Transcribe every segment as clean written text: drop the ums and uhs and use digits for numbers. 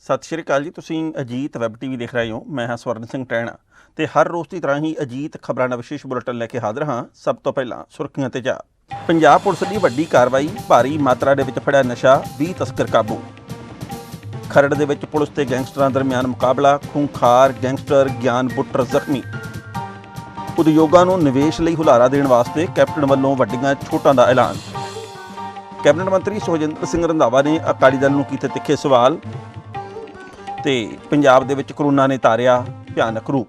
ਸਤਿ ਸ਼੍ਰੀ ਅਕਾਲ ਜੀ। ਤੁਸੀਂ ਅਜੀਤ ਵੈਬ ਟੀਵੀ ਦੇਖ ਰਹੇ ਹੋ। ਮੈਂ ਹਾਂ ਸਵਰਨ ਸਿੰਘ ਟੈਣਾ ਤੇ ਹਰ ਰੋਜ਼ ਦੀ ਤਰ੍ਹਾਂ ਹੀ ਅਜੀਤ ਖਬਰਾਂ ਦਾ ਵਿਸ਼ੇਸ਼ ਬੁਲੇਟਿਨ ਲੈ ਕੇ ਹਾਜ਼ਰ ਹਾਂ। ਸਭ ਤੋਂ ਪਹਿਲਾਂ ਸੁਰਖੀਆਂ ਤੇ ਜਾ। ਪੰਜਾਬ ਪੁਲਿਸ ਦੀ ਵੱਡੀ ਕਾਰਵਾਈ, ਭਾਰੀ ਮਾਤਰਾ ਦੇ ਵਿੱਚ ਫੜਿਆ ਨਸ਼ਾ, 20 ਤਸਕਰ ਕਾਬੂ। ਖਰੜ ਦੇ ਵਿੱਚ ਪੁਲਿਸ ਤੇ ਗੈਂਗਸਟਰਾਂ ਦਰਮਿਆਨ ਮੁਕਾਬਲਾ, ਖੂੰਖਾਰ ਗੈਂਗਸਟਰ ਗਿਆਨ ਬੁੱਟਰ ਜ਼ਖਮੀ। ਉਦਯੋਗਾਂ ਨੂੰ ਨਿਵੇਸ਼ ਲਈ ਹੁਲਾਰਾ ਦੇਣ ਵਾਸਤੇ ਕੈਪਟਨ ਵੱਲੋਂ ਵੱਡੀਆਂ ਛੋਟਾਂ ਦਾ ਐਲਾਨ। ਕੈਬਨਿਟ ਮੰਤਰੀ ਸੁਖਜਿੰਦਰ ਸਿੰਘ ਰੰਧਾਵਾ ਨੇ ਅਕਾਲੀ ਦਲ ਨੂੰ ਕੀਤੇ ਤਿੱਖੇ ਸਵਾਲ ਤੇ ਪੰਜਾਬ ਦੇ ਵਿੱਚ ਕਰੋਨਾ ਨੇ ਧਾਰਿਆ ਭਿਆਨਕ ਰੂਪ।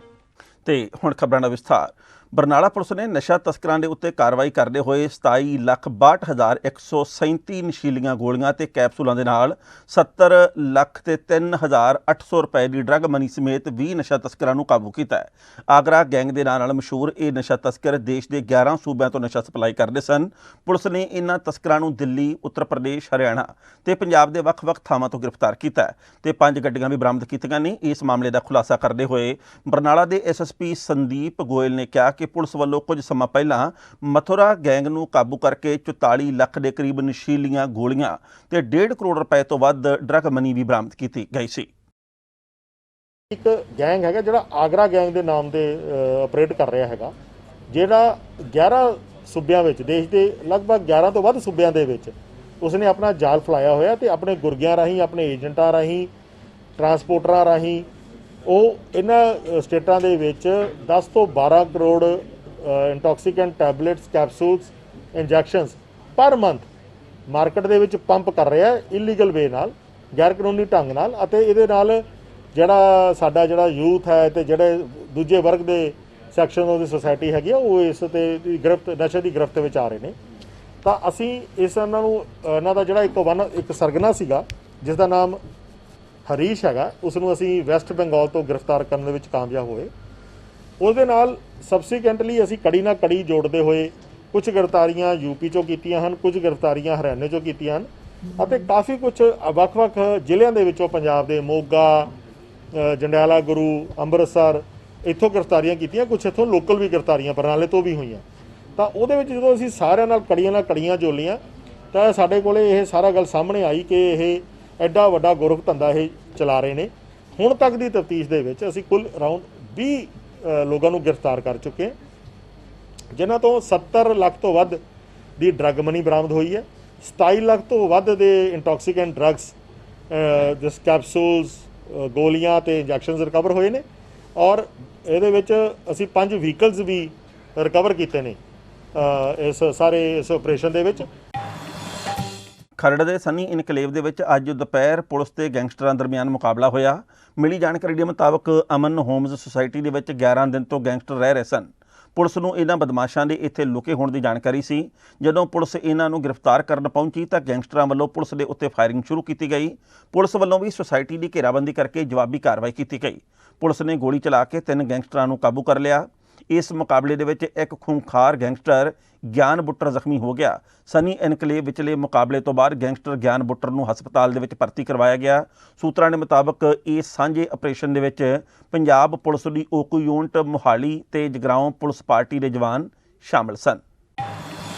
ਤੇ ਹੁਣ ਖਬਰਾਂ ਦਾ ਵਿਸਥਾਰ। ਬਰਨਾਲਾ ਪੁਲਿਸ ਨੇ ਨਸ਼ਾ ਤਸਕਰਾਂ ਦੇ ਉੱਤੇ ਕਾਰਵਾਈ ਕਰਦੇ ਹੋਏ 27,62,137 ਨਸ਼ੀਲੀਆਂ ਗੋਲੀਆਂ ਤੇ ਕੈਪਸੂਲਾਂ ਦੇ ਨਾਲ 70 ਲੱਖ ਤੇ 3,800 ਰੁਪਏ ਦੀ ਡਰੱਗ ਮਨੀ ਸਮੇਤ 20 ਨਸ਼ਾ ਤਸਕਰਾਂ ਨੂੰ ਕਾਬੂ ਕੀਤਾ ਹੈ। ਆਗਰਾ ਗੈਂਗ ਦੇ ਨਾਂ ਨਾਲ ਮਸ਼ਹੂਰ ਇਹ ਨਸ਼ਾ ਤਸਕਰ ਦੇਸ਼ ਦੇ 11 ਸੂਬਿਆਂ ਤੋਂ ਨਸ਼ਾ ਸਪਲਾਈ ਕਰਦੇ ਸਨ। ਪੁਲਿਸ ਨੇ ਇਹਨਾਂ ਤਸਕਰਾਂ ਨੂੰ ਦਿੱਲੀ, ਉੱਤਰ ਪ੍ਰਦੇਸ਼, ਹਰਿਆਣਾ ਤੇ ਪੰਜਾਬ ਦੇ ਵੱਖ-ਵੱਖ ਥਾਵਾਂ ਤੋਂ ਗ੍ਰਿਫਤਾਰ ਕੀਤਾ ਤੇ 5 ਗੱਡੀਆਂ ਵੀ ਬਰਾਮਦ ਕੀਤੀਆਂ ਨੇ। ਇਸ ਮਾਮਲੇ ਦਾ ਖੁਲਾਸਾ ਕਰਦੇ ਹੋਏ ਬਰਨਾਲਾ ਦੇ ਐਸਐਸਪੀ ਸੰਦੀਪ ਗੋਇਲ ਨੇ ਕਿਹਾ ਕਿ ਪੁਲਿਸ ਵੱਲੋਂ ਕੁਝ ਸਮਾਂ ਪਹਿਲਾਂ ਮਥੁਰਾ ਗੈਂਗ ਨੂੰ ਕਾਬੂ ਕਰਕੇ 44 ਲੱਖ ਦੇ ਕਰੀਬ ਨਸ਼ੀਲੀਆਂ ਗੋਲੀਆਂ ਤੇ 1.5 ਕਰੋੜ ਰੁਪਏ ਤੋਂ ਵੱਧ ਡਰੱਗ ਮਨੀ ਵੀ ਬਰਾਮਦ ਕੀਤੀ ਗਈ ਸੀ। ਇੱਕ ਗੈਂਗ ਹੈਗਾ ਜਿਹੜਾ ਆਗਰਾ ਗੈਂਗ ਦੇ ਨਾਮ ਦੇ ਆਪਰੇਟ ਕਰ ਰਿਹਾ ਹੈਗਾ, ਜਿਹੜਾ 11 ਸੂਬਿਆਂ ਵਿੱਚ, ਦੇਸ਼ ਦੇ ਲਗਭਗ 11 ਤੋਂ ਵੱਧ ਸੂਬਿਆਂ ਦੇ ਵਿੱਚ ਉਸਨੇ ਆਪਣਾ ਜਾਲ ਫੈਲਾਇਆ ਹੋਇਆ ਤੇ ਆਪਣੇ ਗੁਰਗਿਆਂ ਰਾਹੀਂ, ਆਪਣੇ ਏਜੰਟਾਂ ਰਾਹੀਂ, ਟਰਾਂਸਪੋਰਟਰਾਂ ਰਾਹੀਂ ਉਹ ਇਹਨਾਂ ਸਟੇਟਾਂ ਦੇ ਵਿੱਚ 10 ਤੋਂ 12 crore intoxicant tablets, capsules, injections per month market ਦੇ ਵਿੱਚ ਪੰਪ ਕਰ ਰਿਹਾ ਇਲੀਗਲ ਵੇ ਨਾਲ, ਗੈਰ ਕਾਨੂੰਨੀ ਢੰਗ ਨਾਲ। ਅਤੇ ਇਹਦੇ ਨਾਲ ਜਿਹੜਾ ਸਾਡਾ ਯੂਥ ਹੈ ਤੇ ਜਿਹੜੇ ਦੂਜੇ ਵਰਗ ਦੇ ਸੈਕਸ਼ਨ ਆਫ ਦੀ ਸੋਸਾਇਟੀ ਹੈਗੀ ਆ, ਉਹ ਇਸ ਤੇ ਨਸ਼ੇ ਦੀ ਗ੍ਰਿਫਤ ਵਿੱਚ ਆ ਰਹੇ ਨੇ। ਤਾਂ ਅਸੀਂ ਇਹਨਾਂ ਦਾ ਜਿਹੜਾ ਇੱਕ ਸਰਗਨਾ ਸੀਗਾ ਜਿਸ ਦਾ ਨਾਮ ਹਰੀਸ਼ ਹੈਗਾ, ਉਸ ਨੂੰ ਅਸੀਂ ਵੈਸਟ ਬੰਗਾਲ ਤੋਂ ਗ੍ਰਿਫਤਾਰ ਕਰਨ ਦੇ ਵਿੱਚ ਕਾਮਯਾਬ ਹੋਏ। ਉਹਦੇ ਨਾਲ ਸਬਸੀਕੁਐਂਟਲੀ ਅਸੀਂ ਕੜੀ ਨਾਲ ਕੜੀ ਜੋੜਦੇ ਹੋਏ ਕੁਝ ਗ੍ਰਿਫਤਾਰੀਆਂ ਯੂਪੀ 'ਚੋਂ ਕੀਤੀਆਂ ਹਨ, ਕੁਝ ਗ੍ਰਿਫਤਾਰੀਆਂ ਹਰਿਆਣੇ 'ਚੋਂ ਕੀਤੀਆਂ ਹਨ ਅਤੇ ਕਾਫੀ ਕੁਝ ਵੱਖ-ਵੱਖ ਜ਼ਿਲ੍ਹਿਆਂ ਦੇ ਵਿੱਚੋਂ, ਪੰਜਾਬ ਦੇ ਮੋਗਾ, ਜੰਡਿਆਲਾ, ਗੁਰੂ, ਅੰਮ੍ਰਿਤਸਰ, ਇੱਥੋਂ ਗ੍ਰਿਫਤਾਰੀਆਂ ਕੀਤੀਆਂ। ਕੁਝ ਇੱਥੋਂ ਲੋਕਲ ਵੀ ਗ੍ਰਿਫਤਾਰੀਆਂ ਬਰਨਾਲੇ ਤੋਂ ਵੀ ਹੋਈਆਂ। ਤਾਂ ਉਹਦੇ ਵਿੱਚ ਜਦੋਂ ਅਸੀਂ ਸਾਰਿਆਂ ਨਾਲ ਕੜੀਆਂ ਜੋੜੀਆਂ ਤਾਂ ਸਾਡੇ ਕੋਲ ਇਹ ਸਾਰਾ ਗੱਲ ਸਾਹਮਣੇ ਆਈ ਕਿ ਇਹ ਐਡਾ ਵੱਡਾ ਗੋਰਖ ਧੰਦਾ ਇਹ ਚਲਾ ਰਹੇ ਨੇ। ਹੁਣ ਤੱਕ ਦੀ ਤਫਤੀਸ਼ ਦੇ ਵਿੱਚ ਅਸੀਂ ਕੁੱਲ ਅਰਾਊਂਡ 20 ਲੋਕਾਂ ਨੂੰ ਗ੍ਰਿਫਤਾਰ ਕਰ ਚੁੱਕੇ, ਜਿਨ੍ਹਾਂ ਤੋਂ 70 ਲੱਖ ਤੋਂ ਵੱਧ ਦੀ ਡਰੱਗ ਮਨੀ ਬਰਾਮਦ ਹੋਈ ਹੈ। 27 ਲੱਖ ਤੋਂ ਵੱਧ ਦੇ ਇੰਟੌਕਸੀਕੈਂਟ ਡਰੱਗਸ, ਜਿਸ ਕੈਪਸੂਲਸ, ਗੋਲੀਆਂ ਤੇ ਇੰਜੈਕਸ਼ਨਸ ਰਿਕਵਰ ਹੋਏ ਨੇ। ਔਰ ਇਹਦੇ ਵਿੱਚ ਅਸੀਂ 5 ਵਹੀਕਲਸ ਵੀ ਰਿਕਵਰ ਕੀਤੇ ਨੇ ਇਸ ਆਪਰੇਸ਼ਨ ਦੇ ਵਿੱਚ। ਖਰੜ ਦੇ ਸਨੀ ਇਨਕਲੇਵ ਦੇ ਵਿੱਚ ਅੱਜ ਦੁਪਹਿਰ ਪੁਲਿਸ ਤੇ ਗੈਂਗਸਟਰਾਂ ਦਰਮਿਆਨ ਮੁਕਾਬਲਾ ਹੋਇਆ। ਮਿਲੀ ਜਾਣਕਾਰੀ ਦੇ ਮੁਤਾਬਕ ਅਮਨ ਹੋਮਜ਼ ਸੁਸਾਇਟੀ ਦੇ ਵਿੱਚ 11 ਦਿਨ ਤੋਂ ਗੈਂਗਸਟਰ ਰਹਿ ਰਹੇ ਸਨ। ਪੁਲਿਸ ਨੂੰ ਇਹਨਾਂ ਬਦਮਾਸ਼ਾਂ ਦੇ ਇੱਥੇ ਲੁਕੇ ਹੋਣ ਦੀ ਜਾਣਕਾਰੀ ਸੀ। ਜਦੋਂ ਪੁਲਿਸ ਇਹਨਾਂ ਨੂੰ ਗ੍ਰਿਫਤਾਰ ਕਰਨ ਪਹੁੰਚੀ ਤਾਂ ਗੈਂਗਸਟਰਾਂ ਵੱਲੋਂ ਪੁਲਿਸ ਦੇ ਉੱਤੇ ਫਾਇਰਿੰਗ ਸ਼ੁਰੂ ਕੀਤੀ ਗਈ। ਪੁਲਿਸ ਵੱਲੋਂ ਵੀ ਸੁਸਾਇਟੀ ਦੀ ਘੇਰਾਬੰਦੀ ਕਰਕੇ ਜਵਾਬੀ ਕਾਰਵਾਈ ਕੀਤੀ ਗਈ। ਪੁਲਿਸ ਨੇ ਗੋਲੀ ਚਲਾ ਕੇ 3 ਗੈਂਗਸਟਰਾਂ ਨੂੰ ਕਾਬੂ ਕਰ ਲਿਆ। ਇਸ ਮੁਕਾਬਲੇ ਦੇ ਵਿੱਚ ਇੱਕ ਖੂੰਖਾਰ ਗੈਂਗਸਟਰ ਗਿਆਨ ਬੁੱਟਰ ਜ਼ਖਮੀ ਹੋ ਗਿਆ। ਸਨੀ ਐਨਕਲੇਵ ਵਿਚਲੇ ਮੁਕਾਬਲੇ ਤੋਂ ਬਾਅਦ ਗੈਂਗਸਟਰ ਗਿਆਨ ਬੁੱਟਰ ਨੂੰ ਹਸਪਤਾਲ ਦੇ ਵਿੱਚ ਭਰਤੀ ਕਰਵਾਇਆ ਗਿਆ। ਸੂਤਰਾਂ ਦੇ ਮੁਤਾਬਕ ਇਸ ਸਾਂਝੇ ਆਪਰੇਸ਼ਨ ਦੇ ਵਿੱਚ ਪੰਜਾਬ ਪੁਲਿਸ ਦੀ ਓਕੂ ਯੂਨਿਟ, ਮੋਹਾਲੀ ਤੇ ਜਗਰਾਓਂ ਪੁਲਿਸ ਪਾਰਟੀ ਦੇ ਜਵਾਨ ਸ਼ਾਮਲ ਸਨ।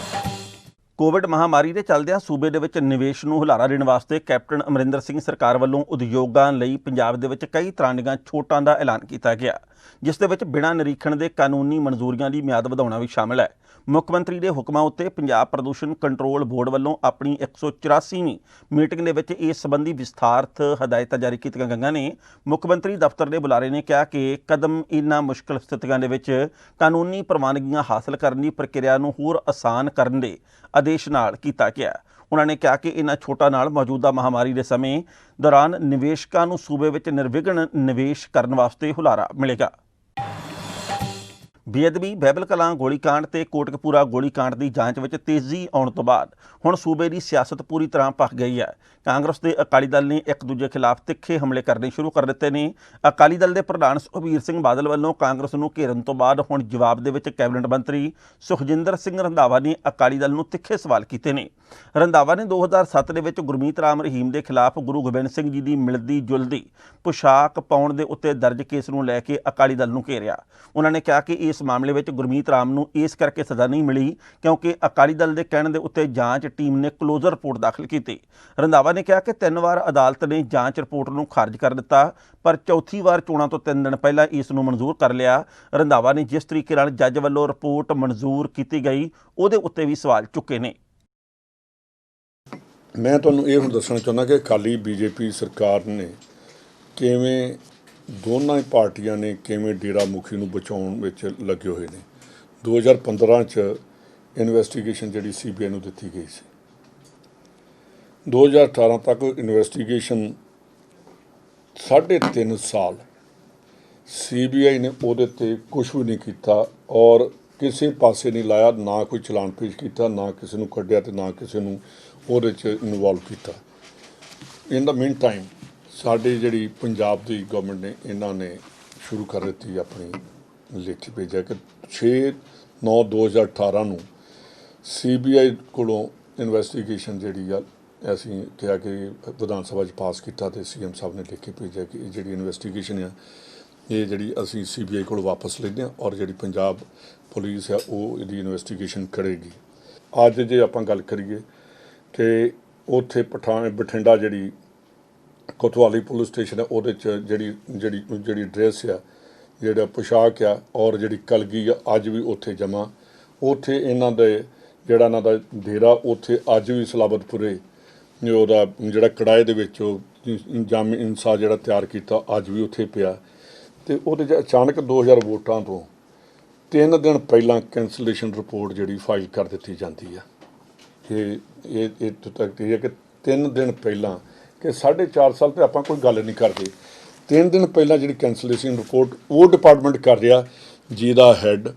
ਕੋਵਿਡ ਮਹਾਮਾਰੀ ਦੇ ਚੱਲਦਿਆਂ ਸੂਬੇ ਦੇ ਵਿੱਚ ਨਿਵੇਸ਼ ਨੂੰ ਹੁਲਾਰਾ ਦੇਣ ਵਾਸਤੇ ਕੈਪਟਨ ਅਮਰਿੰਦਰ ਸਿੰਘ ਸਰਕਾਰ ਵੱਲੋਂ ਉਦਯੋਗਾਂ ਲਈ ਪੰਜਾਬ ਦੇ ਵਿੱਚ ਕਈ ਤਰ੍ਹਾਂ ਦੀਆਂ ਛੋਟਾਂ ਦਾ ਐਲਾਨ ਕੀਤਾ ਗਿਆ, ਜਿਸ ਦੇ ਵਿੱਚ ਬਿਨਾਂ ਨਿਰੀਖਣ ਦੇ ਕਾਨੂੰਨੀ ਮਨਜ਼ੂਰੀਆਂ ਦੀ ਮਿਆਦ ਵਧਾਉਣਾ ਵੀ ਸ਼ਾਮਲ ਹੈ। ਮੁੱਖ ਮੰਤਰੀ ਦੇ ਹੁਕਮਾਂ ਉੱਤੇ ਪੰਜਾਬ ਪ੍ਰਦੂਸ਼ਣ ਕੰਟਰੋਲ ਬੋਰਡ ਵੱਲੋਂ ਆਪਣੀ 184ਵੀਂ ਮੀਟਿੰਗ ਦੇ ਵਿੱਚ ਇਸ ਸੰਬੰਧੀ ਵਿਸਥਾਰਤ ਹਦਾਇਤਾਂ ਜਾਰੀ ਕੀਤੀਆਂ ਗਈਆਂ ਨੇ। ਮੁੱਖ ਮੰਤਰੀ ਦਫ਼ਤਰ ਦੇ ਬੁਲਾਰੇ ਨੇ ਕਿਹਾ ਕਿ ਕਦਮ ਇਹਨਾਂ ਮੁਸ਼ਕਲ ਸਥਿਤੀਆਂ ਦੇ ਵਿੱਚ ਕਾਨੂੰਨੀ ਪ੍ਰਵਾਨਗੀਆਂ ਹਾਸਲ ਕਰਨ ਦੀ ਪ੍ਰਕਿਰਿਆ ਨੂੰ ਹੋਰ ਆਸਾਨ ਕਰਨ ਦੇ ਆਦੇਸ਼ ਨਾਲ ਕੀਤਾ ਗਿਆ। ਉਹਨਾਂ ਨੇ ਕਿਹਾ ਕਿ ਇਹਨਾਂ ਛੋਟਾਂ ਨਾਲ ਮੌਜੂਦਾ ਮਹਾਮਾਰੀ ਦੇ ਸਮੇਂ ਦੌਰਾਨ ਨਿਵੇਸ਼ਕਾਂ ਨੂੰ ਸੂਬੇ ਵਿੱਚ ਨਿਰਵਿਘਨ ਨਿਵੇਸ਼ ਕਰਨ ਵਾਸਤੇ ਹੁਲਾਰਾ ਮਿਲੇਗਾ। ਬੇਅਦਬੀ, ਬਾਈਬਲ ਕਲਾਂ ਗੋਲੀਕਾਂਡ ਤੇ ਕੋਟਕਪੂਰਾ ਗੋਲੀਕਾਂਡ ਦੀ ਜਾਂਚ ਵਿੱਚ ਤੇਜ਼ੀ ਆਉਣ ਤੋਂ ਬਾਅਦ ਹੁਣ ਸੂਬੇ ਦੀ ਸਿਆਸਤ ਪੂਰੀ ਤਰ੍ਹਾਂ ਭਖ ਗਈ ਹੈ। ਕਾਂਗਰਸ ਤੇ ਅਕਾਲੀ ਦਲ ਨੇ ਇੱਕ ਦੂਜੇ ਖਿਲਾਫ ਤਿੱਖੇ ਹਮਲੇ ਕਰਨੇ ਸ਼ੁਰੂ ਕਰ ਦਿੱਤੇ ਨੇ। ਅਕਾਲੀ ਦਲ ਦੇ ਪ੍ਰਧਾਨ ਸੁਖਬੀਰ ਸਿੰਘ ਬਾਦਲ ਵੱਲੋਂ ਕਾਂਗਰਸ ਨੂੰ ਘੇਰਨ ਤੋਂ ਬਾਅਦ ਹੁਣ ਜਵਾਬ ਦੇ ਵਿੱਚ ਕੈਬਨਿਟ ਮੰਤਰੀ ਸੁਖਜਿੰਦਰ ਸਿੰਘ ਰੰਧਾਵਾ ਨੇ ਅਕਾਲੀ ਦਲ ਨੂੰ ਤਿੱਖੇ ਸਵਾਲ ਕੀਤੇ ਨੇ। ਰੰਧਾਵਾ ਨੇ 2007 ਦੇ ਵਿੱਚ ਗੁਰਮੀਤ ਰਾਮ ਰਹੀਮ ਦੇ ਖਿਲਾਫ ਗੁਰੂ ਗੋਬਿੰਦ ਸਿੰਘ ਜੀ ਦੀ ਮਿਲਦੀ ਜੁਲਦੀ ਪੁਸ਼ਾਕ ਪਾਉਣ ਦੇ ਉੱਤੇ ਦਰਜ ਕੇਸ ਨੂੰ ਲੈ ਕੇ ਅਕਾਲੀ ਦਲ ਨੂੰ ਘੇਰਿਆ। ਉਹਨਾਂ ਨੇ ਕਿਹਾ ਕਿ ਇਸ ਇਸ ਮਾਮਲੇ ਵਿੱਚ ਗੁਰਮੀਤ ਰਾਮ ਨੂੰ ਇਸ ਕਰਕੇ ਸਜ਼ਾ ਨਹੀਂ ਮਿਲੀ ਕਿਉਂਕਿ ਅਕਾਲੀ ਦਲ ਦੇ ਕਹਿਣ ਦੇ ਉੱਤੇ ਜਾਂਚ ਟੀਮ ਨੇ ਕਲੋਜ਼ਰ ਰਿਪੋਰਟ ਦਾਖਲ ਕੀਤੀ। ਰੰਧਾਵਾ ਨੇ ਕਿਹਾ ਕਿ 3 ਵਾਰ ਅਦਾਲਤ ਨੇ ਜਾਂਚ ਰਿਪੋਰਟ ਨੂੰ ਖਾਰਜ ਕਰ ਦਿੱਤਾ, ਪਰ ਚੌਥੀ ਵਾਰ ਚੋਣਾਂ ਤੋਂ 3 ਦਿਨ ਪਹਿਲਾਂ ਇਸ ਨੂੰ ਮਨਜ਼ੂਰ ਕਰ ਲਿਆ। ਰੰਧਾਵਾ ਨੇ ਜਿਸ ਤਰੀਕੇ ਨਾਲ ਜੱਜ ਵੱਲੋਂ ਰਿਪੋਰਟ ਮਨਜ਼ੂਰ ਕੀਤੀ ਗਈ ਉਹਦੇ ਉੱਤੇ ਵੀ ਸਵਾਲ ਚੁੱਕੇ ਨੇ। ਮੈਂ ਤੁਹਾਨੂੰ ਇਹ ਹੁਣ ਦੱਸਣਾ ਚਾਹੁੰਦਾ ਕਿ ਅਕਾਲੀ ਬੀਜੇਪੀ ਸਰਕਾਰ ਨੇ ਕਿਵੇਂ ਦੋਨਾਂ ਹੀ ਪਾਰਟੀਆਂ ਨੇ ਕਿਵੇਂ ਡੇਰਾ ਮੁਖੀ ਨੂੰ ਬਚਾਉਣ ਵਿੱਚ ਲੱਗੇ ਹੋਏ ਨੇ। 2015 'ਚ ਇਨਵੈਸਟੀਗੇਸ਼ਨ ਜਿਹੜੀ CBI ਨੂੰ ਦਿੱਤੀ ਗਈ ਸੀ, 2018 ਤੱਕ ਇਨਵੈਸਟੀਗੇਸ਼ਨ 3.5 ਸਾਲ CBI ਨੇ ਉਹਦੇ 'ਤੇ ਕੁਛ ਵੀ ਨਹੀਂ ਕੀਤਾ ਔਰ ਕਿਸੇ ਪਾਸੇ ਨਹੀਂ ਲਾਇਆ, ਨਾ ਕੋਈ ਚਲਾਨ ਪੇਸ਼ ਕੀਤਾ, ਨਾ ਕਿਸੇ ਨੂੰ ਕੱਢਿਆ ਅਤੇ ਨਾ ਕਿਸੇ ਨੂੰ ਉਹਦੇ 'ਚ ਇਨਵੋਲਵ ਕੀਤਾ। ਇਨ ਦਾ ਮੀਨ ਟਾਈਮ ਸਾਡੀ ਜਿਹੜੀ ਪੰਜਾਬ ਦੀ ਗਵਰਨਮੈਂਟ ਨੇ ਇਹਨਾਂ ਨੇ ਸ਼ੁਰੂ ਕਰ ਦਿੱਤੀ ਆਪਣੀ ਲਿਖਤ ਭੇਜਿਆ ਕਿ 6/9/2018 ਨੂੰ CBI ਕੋਲੋਂ ਇਨਵੈਸਟੀਗੇਸ਼ਨ ਜਿਹੜੀ ਆ ਅਸੀਂ ਕਿਹਾ ਕਿ ਵਿਧਾਨ ਸਭਾ 'ਚ ਪਾਸ ਕੀਤਾ ਅਤੇ CM ਸਾਹਿਬ ਨੇ ਲਿਖ ਕੇ ਭੇਜਿਆ ਕਿ ਇਹ ਜਿਹੜੀ ਇਨਵੈਸਟੀਗੇਸ਼ਨ ਆ ਇਹ ਜਿਹੜੀ ਅਸੀਂ CBI ਕੋਲ ਵਾਪਸ ਲੈਂਦੇ ਹਾਂ ਔਰ ਜਿਹੜੀ ਪੰਜਾਬ ਪੁਲਿਸ ਆ ਉਹ ਇਹਦੀ ਇਨਵੈਸਟੀਗੇਸ਼ਨ ਕਰੇਗੀ। ਅੱਜ ਜੇ ਆਪਾਂ ਗੱਲ ਕਰੀਏ ਕਿ ਉੱਥੇ ਬਠਿੰਡਾ ਜਿਹੜੀ ਕੋਤਵਾਲੀ ਪੁਲਿਸ ਸਟੇਸ਼ਨ ਹੈ ਉਹਦੇ 'ਚ ਜਿਹੜੀ ਡਰੈਸ ਆ, ਜਿਹੜਾ ਪੋਸ਼ਾਕ ਆ ਔਰ ਜਿਹੜੀ ਕਲਗੀ ਆ ਅੱਜ ਵੀ ਉੱਥੇ ਜਮ੍ਹਾਂ। ਉੱਥੇ ਇਹਨਾਂ ਦਾ ਡੇਰਾ ਉੱਥੇ ਅੱਜ ਵੀ ਸਲਾਬਤਪੁਰੇ ਉਹਦਾ ਜਿਹੜਾ ਕੜਾਏ ਦੇ ਵਿੱਚ ਜਾਮ ਇਨਸਾ ਜਿਹੜਾ ਤਿਆਰ ਕੀਤਾ ਅੱਜ ਵੀ ਉੱਥੇ ਪਿਆ। ਅਤੇ ਉਹਦੇ 'ਚ ਅਚਾਨਕ 2000 ਵੋਟਾਂ ਤੋਂ 3 ਦਿਨ ਪਹਿਲਾਂ ਕੈਂਸਲੇਸ਼ਨ ਰਿਪੋਰਟ ਜਿਹੜੀ ਫਾਈਲ ਕਰ ਦਿੱਤੀ ਜਾਂਦੀ ਆ। ਇਹ ਇੱਥੋਂ ਤੱਕ ਇਹ ਹੈ ਕਿ 3 ਦਿਨ ਪਹਿਲਾਂ ਕਿ 4.5 ਸਾਲ ਤੇ ਆਪਾਂ ਕੋਈ ਗੱਲ ਨਹੀਂ ਕਰਦੇ, 3 ਦਿਨ ਪਹਿਲਾਂ ਜਿਹੜੀ ਕੈਂਸਲੇਸ਼ਨ ਰਿਪੋਰਟ ਉਹ ਡਿਪਾਰਟਮੈਂਟ ਕਰ ਰਿਹਾ ਜਿਹਦਾ ਹੈੱਡ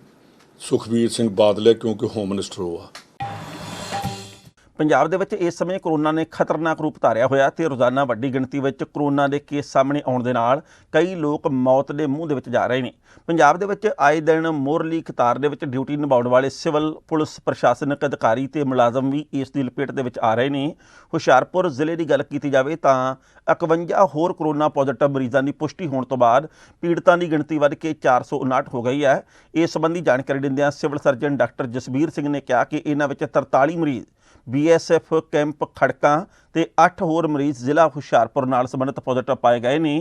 ਸੁਖਬੀਰ ਸਿੰਘ ਬਾਦਲ ਹੈ ਕਿਉਂਕਿ ਹੋਮ ਮਿਨਿਸਟਰ ਉਹ ਆ। ਪੰਜਾਬ ਦੇ ਵਿੱਚ ਇਸ ਸਮੇਂ ਕਰੋਨਾ ਨੇ ਖਤਰਨਾਕ ਰੂਪ ਧਾਰਿਆ ਹੋਇਆ ਤੇ ਰੋਜ਼ਾਨਾ ਵੱਡੀ ਗਿਣਤੀ ਵਿੱਚ ਕਰੋਨਾ ਦੇ ਕੇਸ ਸਾਹਮਣੇ ਆਉਣ ਦੇ ਨਾਲ ਕਈ ਲੋਕ ਮੌਤ ਦੇ ਮੂੰਹ ਦੇ ਵਿੱਚ ਜਾ ਰਹੇ ਨੇ। ਪੰਜਾਬ ਦੇ ਵਿੱਚ ਆਏ ਦਿਨ ਮੋਹਰਲੀ ਕਤਾਰ ਦੇ ਵਿੱਚ ਡਿਊਟੀ ਨਿਭਾਉਣ ਵਾਲੇ ਸਿਵਲ ਪੁਲਿਸ ਪ੍ਰਸ਼ਾਸਨਿਕ ਅਧਿਕਾਰੀ ਤੇ ਮੁਲਾਜ਼ਮ ਵੀ ਇਸ ਦੀ ਲਪੇਟ ਦੇ ਵਿੱਚ ਆ ਰਹੇ ਨੇ। ਹੁਸ਼ਿਆਰਪੁਰ ਜ਼ਿਲ੍ਹੇ ਦੀ ਗੱਲ ਕੀਤੀ ਜਾਵੇ ਤਾਂ 51 ਹੋਰ ਕਰੋਨਾ ਪੋਜ਼ਿਟਿਵ ਮਰੀਜ਼ਾਂ ਦੀ ਪੁਸ਼ਟੀ ਹੋਣ ਤੋਂ ਬਾਅਦ ਪੀੜਤਾਂ ਦੀ ਗਿਣਤੀ ਵੱਧ ਕੇ 459 ਹੋ ਗਈ ਹੈ। ਇਸ ਸੰਬੰਧੀ ਜਾਣਕਾਰੀ ਦਿੰਦਿਆਂ civil surgeon doctor Jasbir Singh ਨੇ ਕਿਹਾ ਕਿ ਇਹਨਾਂ ਵਿੱਚ 43 ਮਰੀਜ਼ BSF ਕੈਂਪ ਖੜਕਾਂ ਤੇ 8 ਹੋਰ ਮਰੀਜ਼ ਜ਼ਿਲ੍ਹਾ ਹੁਸ਼ਿਆਰਪੁਰ ਨਾਲ ਸੰਬੰਧਿਤ ਪੋਜ਼ਿਟਿਵ ਪਾਏ ਗਏ ਨੇ।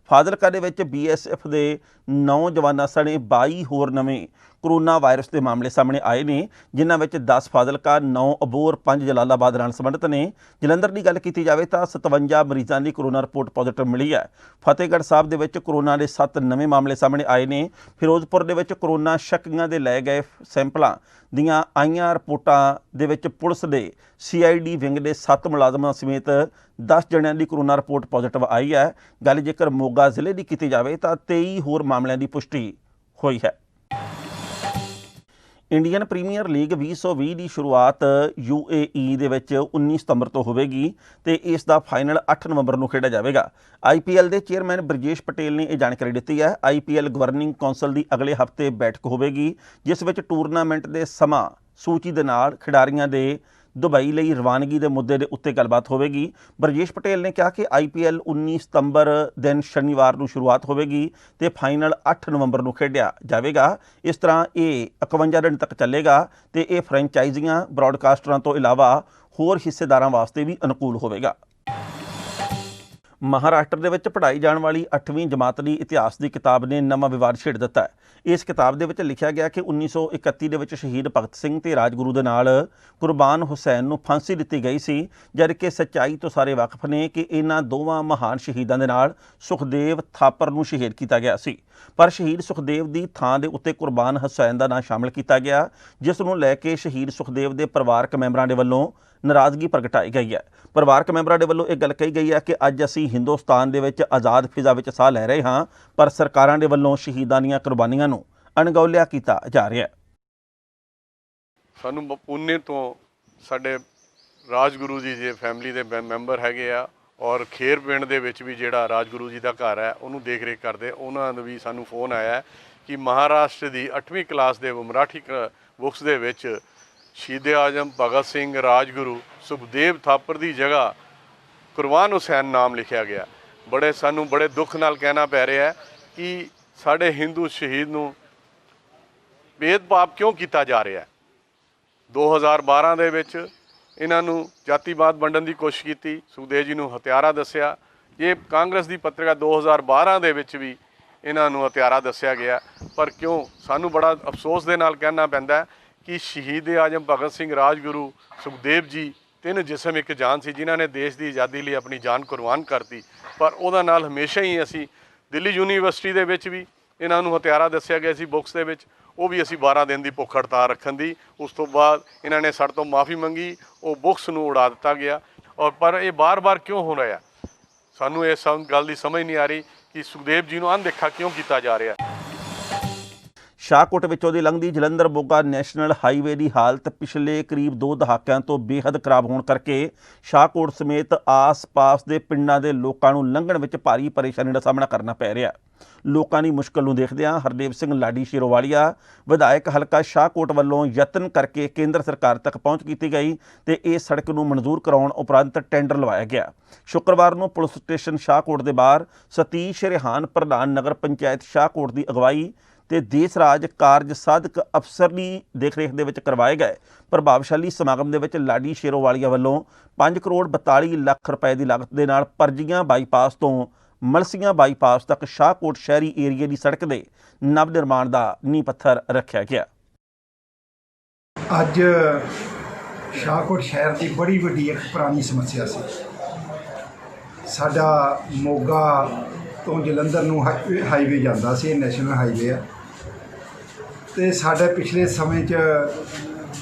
ਫਾਜ਼ਿਲਕਾ ਦੇ ਵਿੱਚ BSF ਦੇ 9 ਜਵਾਨਾਂ ਸਣੇ 22 ਹੋਰ ਨਵੇਂ ਕਰੋਨਾ ਵਾਇਰਸ ਦੇ ਮਾਮਲੇ ਸਾਹਮਣੇ ਆਏ ਨੇ, ਜਿਨ੍ਹਾਂ ਵਿੱਚ 10 ਫਾਜ਼ਿਲਕਾ, 9 ਅਬੋਹਰ, 5 ਜਲਾਲਾਬਾਦ ਨਾਲ ਸੰਬੰਧਿਤ ਨੇ। ਜਲੰਧਰ ਦੀ ਗੱਲ ਕੀਤੀ ਜਾਵੇ ਤਾਂ 57 ਮਰੀਜ਼ਾਂ ਦੀ ਕਰੋਨਾ ਰਿਪੋਰਟ ਪੋਜ਼ਿਟਿਵ ਮਿਲੀ ਹੈ। ਫਤਿਹਗੜ੍ਹ ਸਾਹਿਬ ਦੇ ਵਿੱਚ ਕਰੋਨਾ ਦੇ 7 ਨਵੇਂ ਮਾਮਲੇ ਸਾਹਮਣੇ ਆਏ ਨੇ। ਫਿਰੋਜ਼ਪੁਰ ਦੇ ਵਿੱਚ ਕਰੋਨਾ ਸ਼ੱਕੀਆਂ ਦੇ ਲਏ ਗਏ ਸੈਂਪਲਾਂ ਦੀਆਂ ਆਈਆਂ ਰਿਪੋਰਟਾਂ ਦੇ ਵਿੱਚ ਪੁਲਿਸ ਦੇ CID ਵਿੰਗ ਦੇ 7 ਮੁਲਾਜ਼ਮਾਂ ਸਮੇਤ 10 ਜਣਿਆਂ ਦੀ ਕਰੋਨਾ ਰਿਪੋਰਟ ਪੋਜ਼ਿਟਿਵ ਆਈ ਹੈ। ਗੱਲ ਜੇਕਰ ਮੋਗਾ ਜ਼ਿਲ੍ਹੇ ਦੀ ਕੀਤੀ ਜਾਵੇ ਤਾਂ 23 ਹੋਰ ਮਾਮਲਿਆਂ ਦੀ ਪੁਸ਼ਟੀ ਹੋਈ ਹੈ। ਇੰਡੀਅਨ ਪ੍ਰੀਮੀਅਰ ਲੀਗ 2020 ਦੀ ਸ਼ੁਰੂਆਤ UAE ਦੇ ਵਿੱਚ 19 ਸਤੰਬਰ ਤੋਂ ਹੋਵੇਗੀ ਤੇ ਇਸ ਦਾ ਫਾਈਨਲ 8 ਨਵੰਬਰ ਨੂੰ ਖੇਡਿਆ ਜਾਵੇਗਾ। IPL ਦੇ ਚੇਅਰਮੈਨ ਬ੍ਰਿਜੇਸ਼ ਪਟੇਲ ਨੇ ਇਹ ਜਾਣਕਾਰੀ ਦਿੱਤੀ ਹੈ। IPL ਗਵਰਨਿੰਗ ਕੌਂਸਲ ਦੀ ਅਗਲੇ ਹਫ਼ਤੇ ਬੈਠਕ ਹੋਵੇਗੀ, ਜਿਸ ਵਿੱਚ ਟੂਰਨਾਮੈਂਟ ਦੇ ਸਮਾਂ ਸੂਚੀ ਦੇ ਨਾਲ ਖਿਡਾਰੀਆਂ ਦੇ ਦੁਬਈ ਲਈ ਰਵਾਨਗੀ ਦੇ ਮੁੱਦੇ ਦੇ ਉੱਤੇ ਗੱਲਬਾਤ ਹੋਵੇਗੀ। ਬਰਜੇਸ਼ ਪਟੇਲ ਨੇ ਕਿਹਾ ਕਿ IPL 19 ਸਤੰਬਰ ਦਿਨ ਸ਼ਨੀਵਾਰ ਨੂੰ ਸ਼ੁਰੂਆਤ ਹੋਵੇਗੀ ਤੇ ਫਾਈਨਲ 8 ਨਵੰਬਰ ਨੂੰ ਖੇਡਿਆ ਜਾਵੇਗਾ। ਇਸ ਤਰ੍ਹਾਂ ਇਹ 51 ਦਿਨ ਤੱਕ ਚੱਲੇਗਾ ਤੇ ਇਹ ਫਰੈਂਚਾਈਜ਼ੀਆਂ, ਬ੍ਰੌਡਕਾਸਟਰਾਂ ਤੋਂ ਇਲਾਵਾ ਹੋਰ ਹਿੱਸੇਦਾਰਾਂ ਵਾਸਤੇ ਵੀ ਅਨੁਕੂਲ ਹੋਵੇਗਾ। ਮਹਾਰਾਸ਼ਟਰ ਦੇ ਵਿੱਚ ਪੜ੍ਹਾਈ ਜਾਣ ਵਾਲੀ 8ਵੀਂ ਜਮਾਤ ਦੀ ਇਤਿਹਾਸ ਦੀ ਕਿਤਾਬ ਨੇ ਨਵਾਂ ਵਿਵਾਦ ਛੇੜ ਦਿੱਤਾ ਹੈ। ਇਸ ਕਿਤਾਬ ਦੇ ਵਿੱਚ ਲਿਖਿਆ ਗਿਆ ਕਿ 1931 ਦੇ ਵਿੱਚ ਸ਼ਹੀਦ ਭਗਤ ਸਿੰਘ ਤੇ ਰਾਜਗੁਰੂ ਦੇ ਨਾਲ ਕੁਰਬਾਨ ਹੁਸੈਨ ਨੂੰ ਫਾਂਸੀ ਦਿੱਤੀ ਗਈ ਸੀ, ਜਦਕਿ ਸੱਚਾਈ ਤੋਂ ਸਾਰੇ ਵਾਕਫ ਨੇ ਕਿ ਇਹਨਾਂ ਦੋਵਾਂ ਮਹਾਨ ਸ਼ਹੀਦਾਂ ਦੇ ਨਾਲ ਸੁਖਦੇਵ ਥਾਪਰ ਨੂੰ ਸ਼ਹੀਦ ਕੀਤਾ ਗਿਆ ਸੀ। ਪਰ ਸ਼ਹੀਦ ਸੁਖਦੇਵ ਦੀ ਥਾਂ ਦੇ ਉੱਤੇ ਕੁਰਬਾਨ ਹੁਸੈਨ ਦਾ ਨਾਂ ਸ਼ਾਮਲ ਕੀਤਾ ਗਿਆ, ਜਿਸ ਨੂੰ ਲੈ ਕੇ ਸ਼ਹੀਦ ਸੁਖਦੇਵ ਦੇ ਪਰਿਵਾਰਕ ਮੈਂਬਰਾਂ ਦੇ ਵੱਲੋਂ ਨਾਰਾਜ਼ਗੀ ਪ੍ਰਗਟਾਈ ਗਈ ਹੈ। ਪਰਿਵਾਰਕ ਮੈਂਬਰਾਂ ਦੇ ਵੱਲੋਂ ਇਹ ਗੱਲ ਕਹੀ ਗਈ ਹੈ ਕਿ ਅੱਜ ਅਸੀਂ ਹਿੰਦੁਸਤਾਨ ਦੇ ਵਿੱਚ ਆਜ਼ਾਦ ਫਿਜ਼ਾ ਵਿੱਚ ਸਾਹ ਲੈ ਰਹੇ ਹਾਂ, ਪਰ ਸਰਕਾਰਾਂ ਦੇ ਵੱਲੋਂ ਸ਼ਹੀਦਾਂ ਦੀਆਂ ਕੁਰਬਾਨੀਆਂ ਨੂੰ ਅਣਗੌਲਿਆ ਕੀਤਾ ਜਾ ਰਿਹਾ ਹੈ। ਸਾਨੂੰ ਪੁਣੇ ਤੋਂ ਸਾਡੇ ਰਾਜਗੁਰੂ ਜੀ ਦੇ ਫੈਮਿਲੀ ਦੇ ਮੈਂਬਰ ਹੈਗੇ ਆ, ਔਰ ਖੇਰ ਪਿੰਡ ਦੇ ਵਿੱਚ ਵੀ ਜਿਹੜਾ ਰਾਜਗੁਰੂ ਜੀ ਦਾ ਘਰ ਹੈ ਉਹਨੂੰ ਦੇਖ ਰੇਖ ਕਰਦੇ, ਉਹਨਾਂ ਨੂੰ ਵੀ ਸਾਨੂੰ ਫੋਨ ਆਇਆ ਕਿ ਮਹਾਰਾਸ਼ਟਰ ਦੀ 8ਵੀਂ ਕਲਾਸ ਦੇ ਮਰਾਠੀ ਬੁੱਕਸ ਦੇ ਵਿੱਚ ਸ਼ਹੀਦ ਆਜ਼ਮ ਭਗਤ ਸਿੰਘ, ਰਾਜਗੁਰੂ ਸੁਖਦੇਵ ਥਾਪਰ ਦੀ ਜਗ੍ਹਾ ਕੁਰਬਾਨ ਹੁਸੈਨ ਨਾਮ ਲਿਖਿਆ ਗਿਆ। ਸਾਨੂੰ ਬੜੇ ਦੁੱਖ ਨਾਲ ਕਹਿਣਾ ਪੈ ਰਿਹਾ ਕਿ ਸਾਡੇ ਹਿੰਦੂ ਸ਼ਹੀਦ ਨੂੰ ਭੇਦਭਾਵ ਕਿਉਂ ਕੀਤਾ ਜਾ ਰਿਹਾ ਹੈ। 2012 ਦੇ ਵਿੱਚ ਇਹਨਾਂ ਨੂੰ ਜਾਤੀਵਾਦ ਵੰਡਣ ਦੀ ਕੋਸ਼ਿਸ਼ ਕੀਤੀ, ਸੁਖਦੇਵ ਜੀ ਨੂੰ ਹਥਿਆਰਾ ਦੱਸਿਆ। ਇਹ ਕਾਂਗਰਸ ਦੀ ਪੱਤਰਿਕਾ 2012 ਦੇ ਵਿੱਚ ਵੀ ਇਹਨਾਂ ਨੂੰ ਹਥਿਆਰਾ ਦੱਸਿਆ ਗਿਆ। ਪਰ ਕਿਉਂ, ਸਾਨੂੰ ਬੜਾ ਅਫਸੋਸ ਦੇ ਨਾਲ ਕਹਿਣਾ ਪੈਂਦਾ ਕਿ ਸ਼ਹੀਦ ਆਜਮ ਭਗਤ ਸਿੰਘ, ਰਾਜਗੁਰੂ, ਸੁਖਦੇਵ ਜੀ, ਤਿੰਨ ਜਿਸਮ ਇੱਕ ਜਾਨ ਸੀ, ਜਿਨ੍ਹਾਂ ਨੇ ਦੇਸ਼ ਦੀ ਆਜ਼ਾਦੀ ਲਈ ਆਪਣੀ ਜਾਨ ਕੁਰਬਾਨ ਕਰਤੀ। ਪਰ ਉਹਦਾ ਨਾਲ ਹਮੇਸ਼ਾ ਹੀ ਅਸੀਂ ਦਿੱਲੀ ਯੂਨੀਵਰਸਿਟੀ ਦੇ ਵਿੱਚ ਵੀ ਇਹਨਾਂ ਨੂੰ ਹਥਿਆਰਾ ਦੱਸਿਆ ਗਿਆ ਸੀ ਬੁੱਕਸ ਦੇ ਵਿੱਚ, ਉਹ ਵੀ ਅਸੀਂ 12 ਦਿਨ ਦੀ ਭੁੱਖ ਹੜਤਾਲ ਰੱਖਣ ਦੀ। ਉਸ ਤੋਂ ਬਾਅਦ ਇਹਨਾਂ ਨੇ ਸਾਡੇ ਤੋਂ ਮਾਫੀ ਮੰਗੀ, ਉਹ ਬੁੱਕਸ ਨੂੰ ਉਡਾ ਦਿੱਤਾ ਗਿਆ। ਔਰ ਪਰ ਇਹ ਬਾਰ-ਬਾਰ ਕਿਉਂ ਹੋ ਰਿਹਾ, ਸਾਨੂੰ ਇਸ ਗੱਲ ਦੀ ਸਮਝ ਨਹੀਂ ਆ ਰਹੀ ਕਿ ਸੁਖਦੇਵ ਜੀ ਨੂੰ ਅਣਦੇਖਾ ਕਿਉਂ ਕੀਤਾ ਜਾ ਰਿਹਾ। ਸ਼ਾਹਕੋਟ ਵਿੱਚੋਂ ਦੀ ਲੰਘਦੀ ਜਲੰਧਰ ਮੋਗਾ ਨੈਸ਼ਨਲ ਹਾਈਵੇ ਦੀ ਹਾਲਤ ਪਿਛਲੇ ਕਰੀਬ 2 ਦਹਾਕਿਆਂ ਤੋਂ ਬੇਹੱਦ ਖਰਾਬ ਹੋਣ ਕਰਕੇ ਸ਼ਾਹਕੋਟ ਸਮੇਤ ਆਸ-ਪਾਸ ਦੇ ਪਿੰਡਾਂ ਦੇ ਲੋਕਾਂ ਨੂੰ ਲੰਘਣ ਵਿੱਚ ਭਾਰੀ ਪਰੇਸ਼ਾਨੀ ਦਾ ਸਾਹਮਣਾ ਕਰਨਾ ਪੈ ਰਿਹਾ। ਲੋਕਾਂ ਦੀ ਮੁਸ਼ਕਲ ਨੂੰ ਦੇਖਦਿਆਂ ਹਰਦੇਵ ਸਿੰਘ ਲਾਡੀ ਸ਼ੇਰੋਵਾਲੀਆ ਵਿਧਾਇਕ ਹਲਕਾ ਸ਼ਾਹਕੋਟ ਵੱਲੋਂ ਯਤਨ ਕਰਕੇ ਕੇਂਦਰ ਸਰਕਾਰ ਤੱਕ ਪਹੁੰਚ ਕੀਤੀ ਗਈ ਤੇ ਇਸ ਸੜਕ ਨੂੰ ਮਨਜ਼ੂਰ ਕਰਾਉਣ ਉਪਰੰਤ ਟੈਂਡਰ ਲਵਾਇਆ ਗਿਆ। ਸ਼ੁੱਕਰਵਾਰ ਨੂੰ ਪੁਲਿਸ ਸਟੇਸ਼ਨ ਸ਼ਾਹਕੋਟ ਦੇ ਬਾਹਰ ਸਤੀਸ਼ ਰਿਹਾਨ ਪ੍ਰਧਾਨ ਨਗਰ ਪੰਚਾਇਤ ਸ਼ਾਹਕੋਟ ਦੀ ਅਗਵਾਈ ਤੇ ਦੇਸ਼ ਰਾਜ ਕਾਰਜ ਸਾਧਕ ਅਫਸਰ ਦੀ ਦੇਖਰੇਖ ਦੇ ਵਿੱਚ ਕਰਵਾਏ ਗਏ ਪ੍ਰਭਾਵਸ਼ਾਲੀ ਸਮਾਗਮ ਦੇ ਵਿੱਚ ਲਾਡੀ ਸ਼ੇਰੋਵਾਲੀਆ ਵੱਲੋਂ 5 ਕਰੋੜ 42 ਲੱਖ ਰੁਪਏ ਦੀ ਲਾਗਤ ਦੇ ਨਾਲ ਪਰਜੀਆਂ ਬਾਈਪਾਸ ਤੋਂ ਮਲਸੀਆਂ ਬਾਈਪਾਸ ਤੱਕ ਸ਼ਾਹਕੋਟ ਸ਼ਹਿਰੀ ਏਰੀਏ ਦੀ ਸੜਕ ਦੇ ਨਵ ਨਿਰਮਾਣ ਦਾ ਨੀਂਹ ਪੱਥਰ ਰੱਖਿਆ ਗਿਆ। ਅੱਜ ਸ਼ਾਹਕੋਟ ਸ਼ਹਿਰ ਦੀ ਬੜੀ ਵੱਡੀ ਇੱਕ ਪੁਰਾਣੀ ਸਮੱਸਿਆ ਸੀ। ਸਾਡਾ ਮੋਗਾ ਤੋਂ ਜਲੰਧਰ ਨੂੰ ਹਾਈਵੇ ਜਾਂਦਾ ਸੀ, ਨੈਸ਼ਨਲ ਹਾਈਵੇ ਆ, ਤੇ ਸਾਡੇ ਪਿਛਲੇ ਸਮੇਂ 'ਚ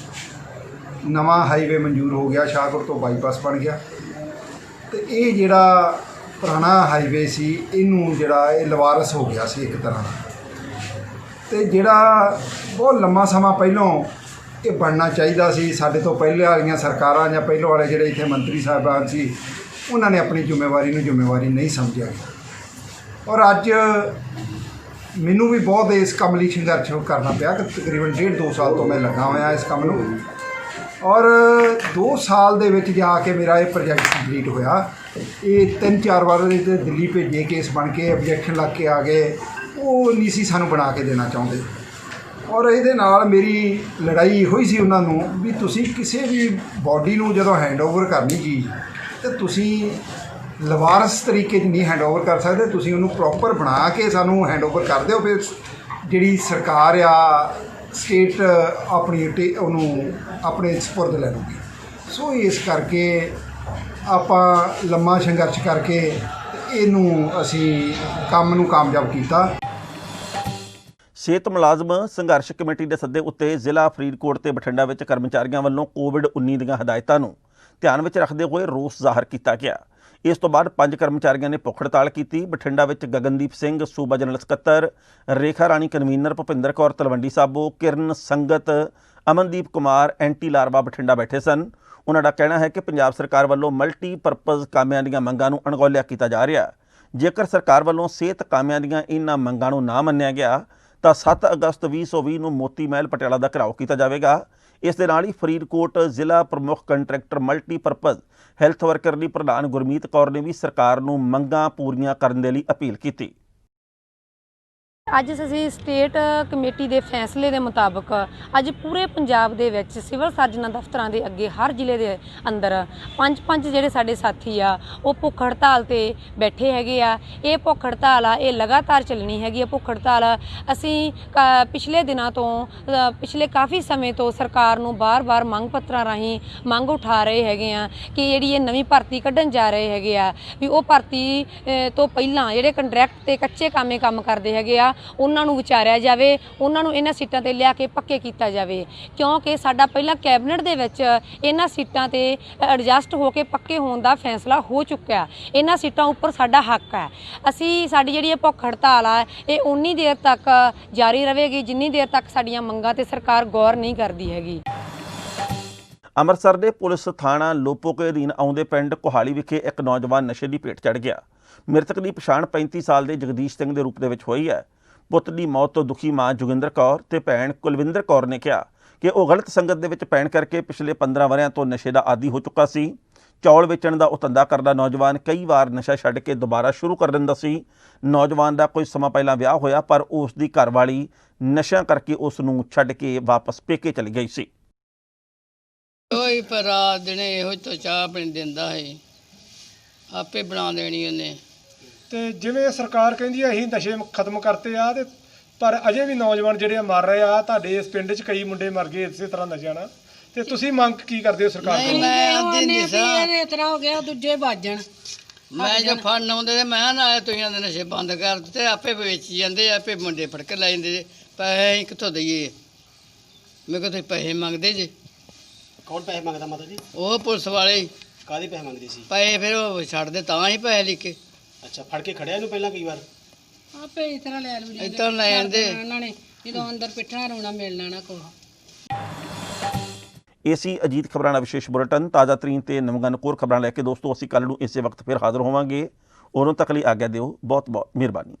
ਨਵਾਂ ਹਾਈਵੇ ਮਨਜ਼ੂਰ ਹੋ ਗਿਆ, ਸ਼ਾਹਕੋਟ ਤੋਂ ਬਾਈਪਾਸ ਬਣ ਗਿਆ। ਤੇ ਇਹ ਜਿਹੜਾ ਪੁਰਾਣਾ ਹਾਈਵੇ ਸੀ, ਇਹਨੂੰ ਜਿਹੜਾ ਇਹ ਲਵਾਰਸ ਹੋ ਗਿਆ ਸੀ ਇੱਕ ਤਰ੍ਹਾਂ। ਤੇ ਜਿਹੜਾ ਬਹੁਤ ਲੰਮਾ ਸਮਾਂ ਪਹਿਲਾਂ ਇਹ ਬਣਨਾ ਚਾਹੀਦਾ ਸੀ, ਸਾਡੇ ਤੋਂ ਪਹਿਲੇ ਵਾਲੀਆਂ ਸਰਕਾਰਾਂ ਜਾਂ ਪਹਿਲੋਂ ਵਾਲੇ ਜਿਹੜੇ ਇੱਥੇ ਮੰਤਰੀ ਸਾਹਿਬਾਨ ਸੀ, ਉਹਨਾਂ ਨੇ ਆਪਣੀ ਜ਼ਿੰਮੇਵਾਰੀ ਨਹੀਂ ਸਮਝਿਆ। ਔਰ ਅੱਜ ਮੈਨੂੰ ਵੀ ਬਹੁਤ ਇਸ ਕੰਮ ਲਈ ਸੰਘਰਸ਼ ਕਰਨਾ ਪਿਆ ਕਿ ਤਕਰੀਬਨ 1.5-2 ਸਾਲ ਤੋਂ ਮੈਂ ਲੱਗਾ ਹੋਇਆ ਇਸ ਕੰਮ ਨੂੰ। ਔਰ 2 ਸਾਲ ਦੇ ਵਿੱਚ ਜਾ ਕੇ ਮੇਰਾ ਇਹ ਪ੍ਰੋਜੈਕਟ ਕੰਪਲੀਟ ਹੋਇਆ। ਇਹ 3-4 ਵਾਰ ਇਹਦੇ ਦਿੱਲੀ ਭੇਜੇ, ਕੇਸ ਬਣ ਕੇ ਆਬਜੈਕਸ਼ਨ ਲੱਗ ਕੇ ਆ ਗਏ, ਉਹ ਨਹੀਂ ਸੀ ਸਾਨੂੰ ਬਣਾ ਕੇ ਦੇਣਾ ਚਾਹੁੰਦੇ। ਔਰ ਇਹਦੇ ਨਾਲ ਮੇਰੀ ਲੜਾਈ ਹੋਈ ਸੀ ਉਹਨਾਂ ਨੂੰ ਵੀ ਤੁਸੀਂ ਕਿਸੇ ਵੀ ਬਾਡੀ ਨੂੰ ਜਦੋਂ ਹੈਂਡਓਵਰ ਕਰਨੀ ਚੀਜ਼ ਤੇ ਤੁਸੀਂ ਲਵਾਰਸ ਤਰੀਕੇ 'ਚ ਨਹੀਂ ਹੈਂਡਓਵਰ ਕਰ ਸਕਦੇ, ਤੁਸੀਂ ਉਹਨੂੰ ਪ੍ਰੋਪਰ ਬਣਾ ਕੇ ਸਾਨੂੰ ਹੈਂਡਓਵਰ ਕਰ ਦਿਓ। ਫਿਰ ਜਿਹੜੀ ਸਰਕਾਰ ਆ ਸਟੇਟ ਆਪਣੀ ਉਹਨੂੰ ਆਪਣੇ ਸਪੁਰਦ ਲੈ ਲੂਗੀ। ਸੋ ਇਸ ਕਰਕੇ ਆਪਾਂ ਲੰਮਾ ਸੰਘਰਸ਼ ਕਰਕੇ ਇਹਨੂੰ ਅਸੀਂ ਕੰਮ ਨੂੰ ਕਾਮਯਾਬ ਕੀਤਾ। ਸਿਹਤ ਮੁਲਾਜ਼ਮ ਸੰਘਰਸ਼ ਕਮੇਟੀ ਦੇ ਸੱਦੇ ਉੱਤੇ ਜ਼ਿਲ੍ਹਾ ਫਰੀਦਕੋਟ ਤੇ ਬਠਿੰਡਾ ਵਿੱਚ ਕਰਮਚਾਰੀਆਂ ਵੱਲੋਂ ਕੋਵਿਡ-19 ਦੀਆਂ ਹਦਾਇਤਾਂ ਨੂੰ ਧਿਆਨ ਵਿੱਚ ਰੱਖਦੇ ਹੋਏ ਰੋਸ ਜ਼ਾਹਰ ਕੀਤਾ ਗਿਆ। ਇਸ ਤੋਂ ਬਾਅਦ 5 ਕਰਮਚਾਰੀਆਂ ਨੇ ਭੁੱਖ ਹੜਤਾਲ ਕੀਤੀ। ਬਠਿੰਡਾ ਵਿੱਚ ਗਗਨਦੀਪ ਸਿੰਘ ਸੂਬਾ ਜਨਰਲ ਸਕੱਤਰ, ਰੇਖਾ ਰਾਣੀ ਕਨਵੀਨਰ, ਭੁਪਿੰਦਰ ਕੌਰ ਤਲਵੰਡੀ ਸਾਬੋ, ਕਿਰਨ ਸੰਗਤ, ਅਮਨਦੀਪ ਕੁਮਾਰ, ਐਂਟੀ ਲਾਰਵਾ ਬਠਿੰਡਾ ਬੈਠੇ ਸਨ। ਉਹਨਾਂ ਦਾ ਕਹਿਣਾ ਹੈ ਕਿ ਪੰਜਾਬ ਸਰਕਾਰ ਵੱਲੋਂ ਮਲਟੀਪਰਪਜ਼ ਕਾਮਿਆਂ ਦੀਆਂ ਮੰਗਾਂ ਨੂੰ ਅਣਗੌਲਿਆ ਕੀਤਾ ਜਾ ਰਿਹਾ। ਜੇਕਰ ਸਰਕਾਰ ਵੱਲੋਂ ਸਿਹਤ ਕਾਮਿਆਂ ਦੀਆਂ ਇਹਨਾਂ ਮੰਗਾਂ ਨੂੰ ਨਾ ਮੰਨਿਆ ਗਿਆ ਤਾਂ 7 ਅਗਸਤ 2020 ਨੂੰ ਮੋਤੀ ਮਹਿਲ ਪਟਿਆਲਾ ਦਾ ਘਿਰਾਓ ਕੀਤਾ ਜਾਵੇਗਾ। ਇਸ ਦੇ ਨਾਲ ਹੀ ਫਰੀਦਕੋਟ ਜ਼ਿਲ੍ਹਾ ਪ੍ਰਮੁੱਖ ਕੰਟਰੈਕਟਰ ਮਲਟੀਪਰਪਜ਼ ਹੈਲਥ ਵਰਕਰ ਦੀ ਪ੍ਰਧਾਨ ਗੁਰਮੀਤ ਕੌਰ ਨੇ ਵੀ ਸਰਕਾਰ ਨੂੰ ਮੰਗਾਂ ਪੂਰੀਆਂ ਕਰਨ ਦੇ ਲਈ ਅਪੀਲ ਕੀਤੀ। ਅੱਜ ਅਸੀਂ ਸਟੇਟ ਕਮੇਟੀ ਦੇ ਫੈਸਲੇ ਦੇ ਮੁਤਾਬਕ ਅੱਜ ਪੂਰੇ ਪੰਜਾਬ ਦੇ ਵਿੱਚ ਸਿਵਲ ਸਰਜਨਾਂ ਦਫ਼ਤਰਾਂ ਦੇ ਅੱਗੇ ਹਰ ਜ਼ਿਲ੍ਹੇ ਦੇ ਅੰਦਰ 5 ਜਿਹੜੇ ਸਾਡੇ ਸਾਥੀ ਆ ਉਹ ਭੁੱਖ ਹੜਤਾਲ ਤੇ ਬੈਠੇ ਹੈਗੇ ਆ। ਇਹ ਭੁੱਖ ਹੜਤਾਲ ਆ ਇਹ ਲਗਾਤਾਰ ਚੱਲਣੀ ਹੈਗੀ ਆ। ਭੁੱਖ ਹੜਤਾਲ ਅਸੀਂ ਪਿਛਲੇ ਦਿਨਾਂ ਤੋਂ ਪਿਛਲੇ ਕਾਫੀ ਸਮੇਂ ਤੋਂ ਸਰਕਾਰ ਨੂੰ ਬਾਰ-ਬਾਰ ਮੰਗ ਪੱਤਰਾਂ ਰਾਹੀਂ ਮੰਗ ਉਠਾ ਰਹੇ ਹੈਗੇ ਆ ਕਿ ਜਿਹੜੀ ਇਹ ਨਵੀਂ ਭਰਤੀ ਕੱਢਣ ਜਾ ਰਹੇ ਹੈਗੇ ਆ ਵੀ ਉਹ ਭਰਤੀ ਤੋਂ ਪਹਿਲਾਂ ਜਿਹੜੇ ਕੰਟਰੈਕਟ ਤੇ ਕੱਚੇ ਕਾਮੇ ਕੰਮ ਕਰਦੇ ਹੈਗੇ ਆ ਉਹਨਾਂ ਨੂੰ ਵਿਚਾਰਿਆ ਜਾਵੇ, ਉਹਨਾਂ ਨੂੰ ਇਹਨਾਂ ਸੀਟਾਂ ਤੇ ਲਿਆ ਕੇ ਪੱਕੇ ਕੀਤਾ ਜਾਵੇ, ਕਿਉਂਕਿ ਸਾਡਾ ਪਹਿਲਾਂ ਕੈਬਨਿਟ ਦੇ ਵਿੱਚ ਇਹਨਾਂ ਸੀਟਾਂ ਤੇ ਐਡਜਸਟ ਹੋ ਕੇ ਪੱਕੇ ਹੋਣ ਦਾ ਫੈਸਲਾ ਹੋ ਚੁੱਕਿਆ। ਇਹਨਾਂ ਸੀਟਾਂ ਉੱਪਰ ਸਾਡਾ ਹੱਕ ਹੈ। ਅਸੀਂ ਸਾਡੀ ਜਿਹੜੀ ਇਹ ਭੁੱਖ ਹੜਤਾਲ ਆ ਇਹ ਉਨੀ ਦੇਰ ਤੱਕ ਜਾਰੀ ਰਹੇਗੀ ਜਿੰਨੀ ਦੇਰ ਤੱਕ ਸਾਡੀਆਂ ਮੰਗਾਂ ਤੇ ਸਰਕਾਰ ਗੌਰ ਨਹੀਂ ਕਰਦੀ ਹੈਗੀ। ਅੰਮ੍ਰਿਤਸਰ ਦੇ ਪੁਲਿਸ ਥਾਣਾ ਲੋਪੋਕੇ ਅਧੀਨ ਆਉਂਦੇ ਪਿੰਡ ਕੋਹਾਲੀ ਵਿਖੇ ਇੱਕ ਨੌਜਵਾਨ ਨਸ਼ੇ ਦੀ ਭੇਟ ਚੜ੍ਹ ਗਿਆ। ਮ੍ਰਿਤਕ ਦੀ ਪਛਾਣ 35 ਸਾਲ ਦੇ ਜਗਦੀਸ਼ ਸਿੰਘ ਦੇ ਰੂਪ ਦੇ ਵਿੱਚ ਹੋਈ ਹੈ। ਪੁੱਤ ਦੀ ਮੌਤ ਤੋਂ ਦੁਖੀ ਮਾਂ ਜੋਗਿੰਦਰ ਕੌਰ ਤੇ ਭੈਣ ਕੁਲਵਿੰਦਰ ਕੌਰ ਨੇ ਕਿਹਾ ਕਿ ਉਹ ਗਲਤ ਸੰਗਤ ਦੇ ਵਿੱਚ ਪੈਣ ਕਰਕੇ ਪਿਛਲੇ 15 ਵਰ੍ਹਿਆਂ ਤੋਂ ਨਸ਼ੇ ਦਾ ਆਦੀ ਹੋ ਚੁੱਕਾ ਸੀ। ਚੌਲ ਵੇਚਣ ਦਾ ਉਹ ਧੰਦਾ ਕਰਦਾ ਨੌਜਵਾਨ ਕਈ ਵਾਰ ਨਸ਼ਾ ਛੱਡ ਕੇ ਦੁਬਾਰਾ ਸ਼ੁਰੂ ਕਰ ਦਿੰਦਾ ਸੀ। ਨੌਜਵਾਨ ਦਾ ਕੁਝ ਸਮਾਂ ਪਹਿਲਾਂ ਵਿਆਹ ਹੋਇਆ ਪਰ ਉਸ ਦੀ ਘਰਵਾਲੀ ਨਸ਼ਿਆਂ ਕਰਕੇ ਉਸ ਨੂੰ ਛੱਡ ਕੇ ਵਾਪਸ ਪੇਕੇ ਚਲੀ ਗਈ ਸੀ। ਉਹੀ ਪਰ ਰਾਤ ਦਿਨੇ ਇਹੋ ਤੋਂ ਚਾਹ ਪਾਣੀ ਦਿੰਦਾ ਹੈ, ਆਪੇ ਬਣਾ ਦੇਣੀ ਉਹਨੇ। ਤੇ ਜਿਵੇਂ ਸਰਕਾਰ ਕਹਿੰਦੀ ਆ ਅਸੀਂ ਨਸ਼ੇ ਖਤਮ ਕਰਤੇ ਆ, ਤੇ ਪਰ ਅਜੇ ਵੀ ਨੌਜਵਾਨ ਜਿਹੜੇ ਆ ਮਰ ਰਹੇ ਆ। ਤੁਹਾਡੇ ਇਸ ਪਿੰਡ 'ਚ ਕਈ ਮੁੰਡੇ ਮਰ ਗਏ ਇਸੇ ਤਰ੍ਹਾਂ ਨਸ਼ਿਆਂ ਨਾਲ, ਤੇ ਤੁਸੀਂ ਮੰਗ ਕੀ ਕਰਦੇ ਹੋ ਸਰਕਾਰ ਨਹੀਂ ਤੋਂ? ਮੈਂ ਆਂਦੀ ਨਹੀਂ ਸਾਂ, ਇਸ ਤਰ੍ਹਾਂ ਹੋ ਗਿਆ ਦੂਜੇ ਵੱਜਣ। ਮੈਂ ਜੋ ਫੜਨ ਆਉਂਦੇ ਤੇ ਮੈਂ ਨਾ ਤੁਸੀਂ ਆਂਦੇ ਨਸ਼ੇ ਬੰਦ ਕਰ ਦਿੱਤੇ, ਆਪੇ ਵੇਚੀ ਜਾਂਦੇ, ਆਪੇ ਮੁੰਡੇ ਫੜ ਕੇ ਲੈ ਜਾਂਦੇ ਜੇ। ਪੈਸੇ ਅਸੀਂ ਕਿੱਥੋਂ ਦਈਏ? ਮੇਰੇ ਕੋਲ ਤੁਸੀਂ ਪੈਸੇ ਮੰਗਦੇ ਜੇ। ਕੌਣ ਪੈਸੇ ਮੰਗਦਾ ਮਾਤਾ ਜੀ? ਉਹ ਪੁਲਿਸ ਵਾਲੇ ਕਾਹਦੇ ਪੈਸੇ ਮੰਗਦੇ ਸੀ? ਪੈਸੇ ਫਿਰ ਉਹ ਛੱਡਦੇ ਤਾਂ ਹੀ ਪੈਸੇ ਲੈ ਕੇ। ਅੱਛਾ, ਫੜ ਕੇ ਖੜਿਆ ਇਹਨੂੰ ਪਹਿਲਾਂ ਕਈ ਵਾਰ? ਆਪੇ ਇਸ ਤਰ੍ਹਾਂ ਲੈ ਲੂ ਇਸ ਤਰ੍ਹਾਂ ਲੈ ਜਾਂਦੇ। ਉਹਨਾਂ ਨੇ ਜਦੋਂ ਅੰਦਰ ਪਿੱਠਣਾ ਰੋਣਾ ਮਿਲਣਾ ਨਾ ਕੋਲ। ਇਹ ਸੀ ਅਜੀਤ ਖਬਰਾਂ ਦਾ ਵਿਸ਼ੇਸ਼ ਬੁਲੇਟਿਨ। ਤਾਜ਼ਾ ਤਰੀਨ ਤੇ ਨਵਗਨਕੋਰ ਖਬਰਾਂ ਲੈ ਕੇ ਦੋਸਤੋ ਅਸੀਂ ਕੱਲ੍ਹ ਨੂੰ ਇਸੇ ਵਕਤ ਫਿਰ ਹਾਜ਼ਰ ਹੋਵਾਂਗੇ। ਉਦੋਂ ਤੱਕ ਲਈ ਆਗਿਆ ਦਿਓ। ਬਹੁਤ ਬਹੁਤ ਮਿਹਰਬਾਨੀ।